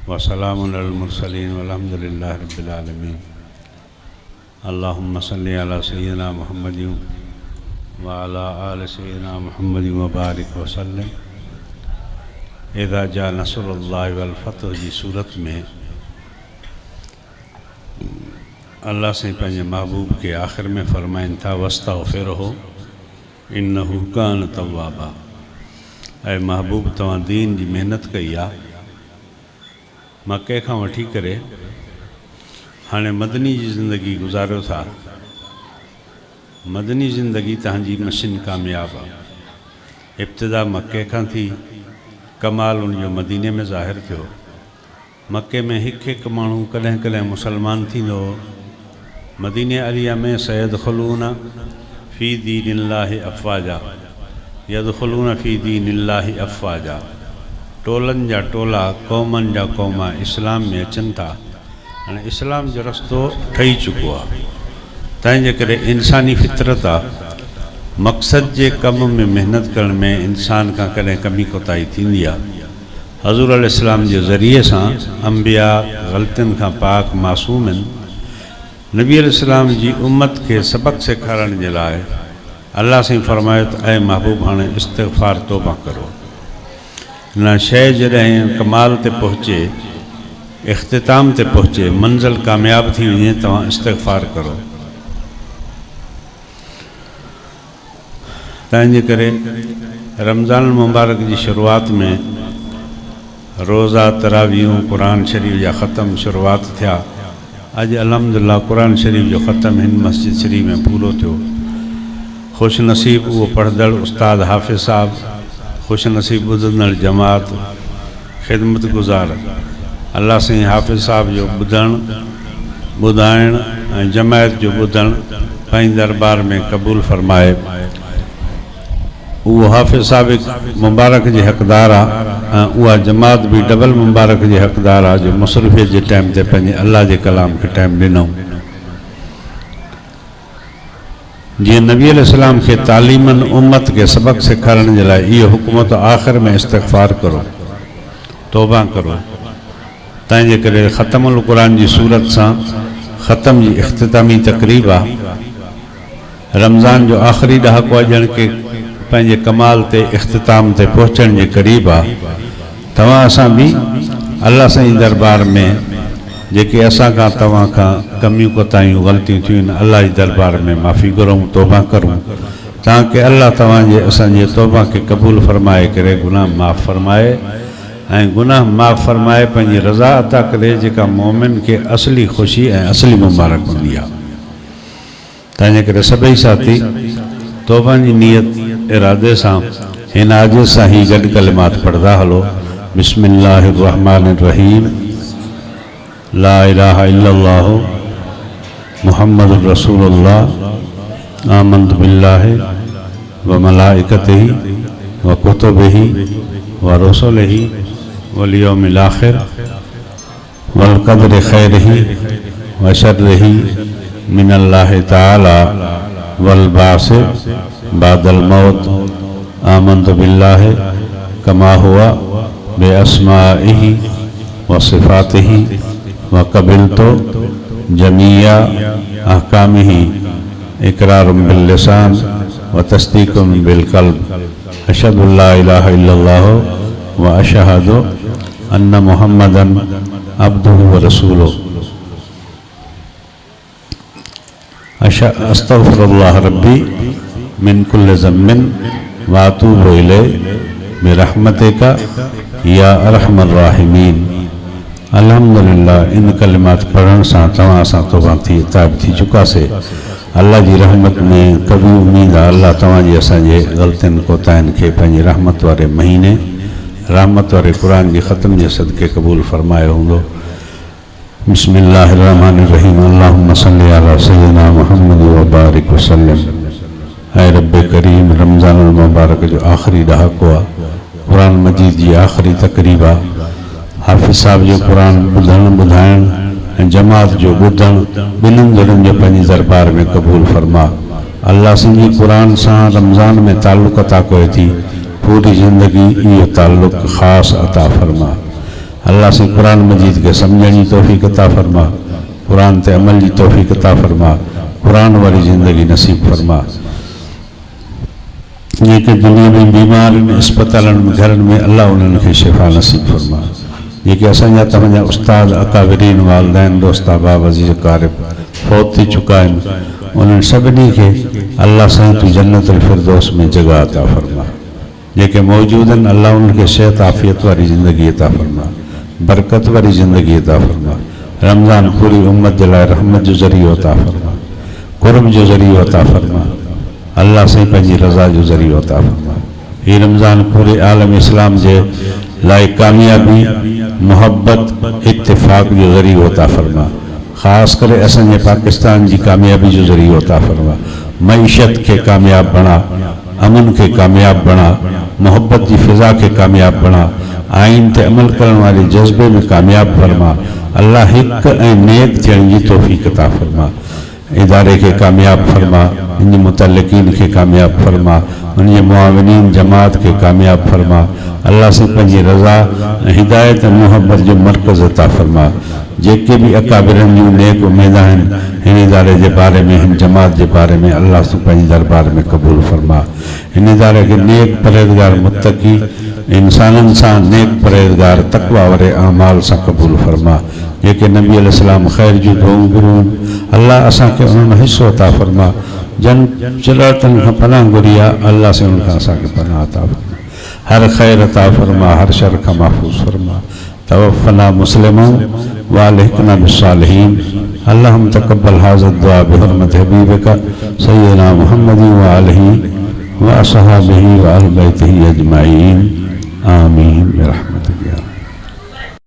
वसलामुन अलल मुरसलीन वल्हम्दुलिल्लाहि रब्बिल आलमीन। अल्लाहुम्मा सल्लि अला सय्यिदिना मुहम्मदिन व अला आलि सय्यिदिना मुहम्मदिन व बारिक वसल्लम। इज़ा जा नस्रुल्लाहि वल फतह जी सूरत में अल्लाह से पंहिंजे महबूब के आख़िर में फ़रमाइनि था वस्तग़फ़िरहु इन्नहु कान तव्वाबा। ऐं महबूब तव्हां दीन जी महिनत कई आहे मके खां वठी करे हाणे मदनी जी ज़िंदगी गुज़ारियो था। मदनी ज़िंदगी तव्हांजी मशीन कामयाब आहे। इब्तिदा मके खां थी, कमाल उनजो मदीने में ज़ाहिर थियो। मके में हिकु हिकु माण्हू कॾहिं कॾहिं मुसलमान थींदो हो। मदीने अलिया में सयदखुलून फ़ी दीनिल्लाहि अफ़वाजा, यदखुलून फ़ी दीनिल्लाहि अफ़वाजा। टोलनि जा टोला, क़ौमनि जा क़ौम इस्लाम में अचनि था। हाणे इस्लाम जो रस्तो ठही चुको आहे। तंहिंजे करे इंसानी फितरत आहे, मक़सद जे कम में महिनत करण में इंसान खां कॾहिं कमी कोताही थींदी आहे। हज़ूर अलैहिस्सलाम जे ज़रिए सां अंबिया ग़लतियुनि खां पाक मासूम आहिनि। नबी अलैहिस्सलाम जी उम्मत खे सबक़ सेखारण जे लाइ अल्लाह साईं फ़रमायो त ऐं महबूब हाणे इस्तिग़फ़ार तौबा करो। न शइ जॾहिं कमाल ते पहुचे, इख़्तिताम ते पहुचे, मंज़िल कामयाब थी वञे, तव्हां इस्तिग़फ़ार करो। तंहिंजे करे रमज़ान मुबारक जी शुरूआत में रोज़ा, तरावियूं, क़ुरान शरीफ़ जा ख़तम शुरूआत थिया। अॼु अल्हम्दुलिल्लाह क़ुरान शरीफ़ जो ख़तम हिन मस्जिद शरीफ़ में पूरो थियो। ख़ुशि नसीब उहो पढ़ंदड़ उस्ताद हाफ़िज़ साहब, ख़ुशि नसीब ॿुधंदड़ जमात, ख़िदमत गुज़ार। अल्लाह साईं हाफ़िज़ साहब जो ॿुधाइण ऐं जमायत जो ॿुधण पंहिंजे दरबार में क़बूल फ़रमाए। उहो हाफ़िज़ साहब मुबारक जे हक़दार आहे ऐं उहा जमात भी डबल मुबारक जे हक़दार आहे जो मुसरफ़ियत जे टाइम ते पंहिंजे अल्लाह जे कलाम खे टाइम ॾिनो। जीअं नबी अलैहिस्सलाम खे तालीमनि उम्मत के सबक़ सेखारण जे लाइ इहो हुकूमत आख़िर में इस्तिग़फ़ार करो, तौबा करो। तंहिंजे करे ख़तमुल क़ुरान जी सूरत सां ख़तम जी इख़्तितामी तक़रीब आहे। रमज़ान जो आख़िरी ॾहाको ॼण के पंहिंजे कमाल ते इख़्तिताम ते पहुचण जे क़रीब आहे। तव्हां असां बि अल्लाह साईं दरबार में जेके असां खां तव्हां खां कमियूं कोताहियूं ग़लतियूं थियूं आहिनि, अल्लाह जे दरबार में माफ़ी घुरूं, तौबा करूं, ताकि अल्लाह तव्हांजे असांजे तौबा खे क़बूल फ़रमाए करे गुनाह माफ़ फ़रमाए ऐं गुनाह माफ़ फ़रमाए पंहिंजी रज़ा अता करे, जेका मोमिन खे असली ख़ुशी ऐं असली मुबारक हूंदी आहे। तंहिंजे करे सभई साथी तौबा जी नियत इरादे सां हिन आजिज़ सां ही गॾु कलिमात पढ़ंदा हलो। बिस्मिल्लाहिर रहमानिर रहीम। ला इलाहा इल्लल्लाह मुहम्मदुर रसूलुल्लाह आमन्तु बिल्लाहि व मलाइकतिही व कुतुबिही व रुसुलिही वल यौमिल आखिर वल क़द्रि खैरिही व शर्रिही मिनल्लाहि तआला वल बास बादल मौत। आमन्तु बिल्लाहि कमा हुआ बेअस्माइही व सिफ़ातिही व क़बिलतु जमीआ अहकामिही इक़रारुम बिल लिसान व तस्दीक़ुम बिल क़ल्ब। अशहदु अल्ला इलाहा इल्लल्लाह व अशहदु अन्न मुहम्मदन अब्दुहु व रसूलुहु। अस्तग़फिरुल्लाह रब्बी मिन कुल्लि ज़म्बिन व अतूबु इलैहि बिरहमतिका या अरहमर राहिमीन। अल्हम्दुलिल्लाह इन कलिमात पढ़ण सां तव्हां सां तौबा थी ताब थी चुकासे। अल्लाह जी रहमत में कभी उम्मीद आहे अल्लाह तव्हांजे असांजे ग़लतियुनि कोताहियुनि खे पंहिंजी रहमत वारे महीने, रहमत वारे क़ुरान जी ख़त्म जे सदके क़बूल फ़रमायो हूंदो। बिस्मिल्लाहिर रहमानिर रहीम। अल्लाहुम्मा सल्लि अला सय्यिदिना मुहम्मद व बारिक वसल्लम। ऐं रब करीम रमज़ान मुबारक जो आख़िरी ॾहाको आहे, क़ुरान मजीद जी आख़िरी तक़रीब आहे। हाफ़िज़ साहब जो क़ुरान ॿुधण ॿुधाइण ऐं जमात जो ॿुधण ॿिन्हिनि जणनि जो पंहिंजे दरबार में क़बूल फ़रमा। अल्लाह सिंधी क़ुरान सां रमज़ान में ताल्लुक़ अता कयो थी, पूरी ज़िंदगी इहो ताल्लुक़ ख़ासि अता फ़रमा। अल्लाह से कुरान मजीद के समझण जी तौफीक अता फरमा, कुरान ते अमल जी तौफीक अता फरमा, कुरान वाली ज़िंदगी नसीब फरमा। जेके दुनिया में बीमार आहिनि, अस्पतालनि में, घरनि में, अल्लाह उन्हनि खे शिफ़ा नसीब फरमा। जेके असांजा तव्हांजा उस्ताद अकाबिरीन वालिदैन दोस्त अहबाब अज़ीज़ क़ारिब फौत थी चुका आहिनि, उन्हनि सभिनी खे अल्लाह साईं तूं जन्नतुल फिरदौस में जगह अता फरमा। जेके मौजूद आहिनि अल्लाह उन्हनि खे सेहत आफ़ियत वारी ज़िंदगी अता फरमा, बरकत वारी ज़िंदगी अता फरमा। रमज़ान पूरी उम्मत जे लाइ रहमत जो ज़रियो अता फरमा, कुर्ब जो ज़रियो अता फरमा। अल्लाह साईं पंहिंजी रज़ा जो ज़रियो अता फरमा। हीउ रमज़ान पूरे आलम इस्लाम जे लाइ कामयाबी, मोहब्बत, इत्तिफ़ाक़ जो ज़रियो अता फरमा। ख़ासि करे असांजे पाकिस्तान जी कामयाबी जो ज़रियो अता फरमा। मईशत के कामयाब बणा, अमन के कामयाब बणा, मोहब्बत की फ़िज़ा के कामयाब बणा, आइन ते अमल करण वाले जज्बे में कामयाब फरमा। अल्लाह हिक ऐं नेक थियण जी तौफ़ीक़ अता फरमा। इदारे के कामयाब फरमा, इन मुतल्लिकीन के कामयाब फरमा, उन मुआविनीन जमात के कामयाब फरमा। अल्लाह से पंहिंजी रज़ा हिदायत मोहब्बत जो मरकज़ अता फरमा। जेके भी अकाबिरनि जूं नेक उम्मीद आहिनि हिन इदारे के बारे में, हिन जमात के बारे में, अल्लाह से पंहिंजे दरबार में कबूल फरमा। हिन इदारे के नेक परहेज़गार मुत्तकी इंसाननि सां नेक परहेज़गार तक़वा वारे अमाल सां कबूल फरमा। जेके नबी अलैहिस्सलाम ख़ैर जूं दुआऊं घुरूं, अल्लाह असांखे उन्हनि हिस्सो अता फरमा। जन चिलातन खां पनाह घुरी आहे, अल्लाह से उनखां असांखे पनाह अता फरमा। हर ख़ैर अता फरमा, हर शर खां महफूज़ फरमा। तवफ़ना मुस्लिमन व अलहिक़ना बिस्सालिहीन। अल्लाहुम्मा तक़ब्बल हाज़ा दुआ बिहुर्मति हबीबिका सय्यिदना मुहम्मदिन व आलिही व असहाबिही व अहलि बैतिही अजमईन। आमीन बिरहमतिक।